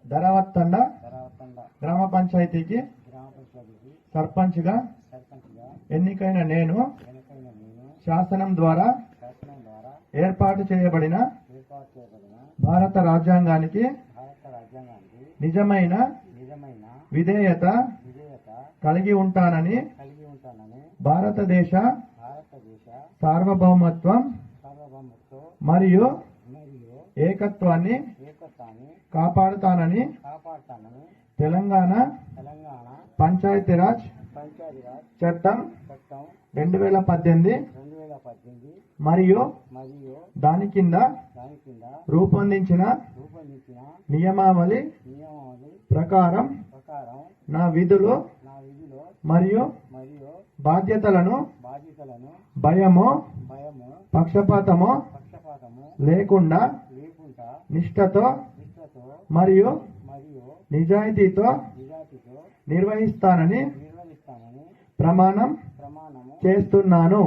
ధరవత్తండ గ్రామ పంచాయతీకి సర్పంచ్గా ఎన్నికైన నేను శాసనం ద్వారా ఏర్పాటు చేయబడిన భారత రాజ్యాంగానికి నిజమైన విధేయత కలిగి ఉంటానని భారతదేశ సార్వభౌమత్వం మరియు ఏకత్వాన్ని కాపాడుతానని తెలంగాణ పంచాయతీరాజ్ చట్టం 2018 మరియు దాని కింద రూపొందించిన నియమావళి ప్రకారం నా విధులు మరియు బాధ్యతలను భయము పక్షపాతము లేకుండా నిష్ఠతో మరియు నిజాయితీతో నిర్వహిస్తానని ప్రమాణం చేస్తున్నాను.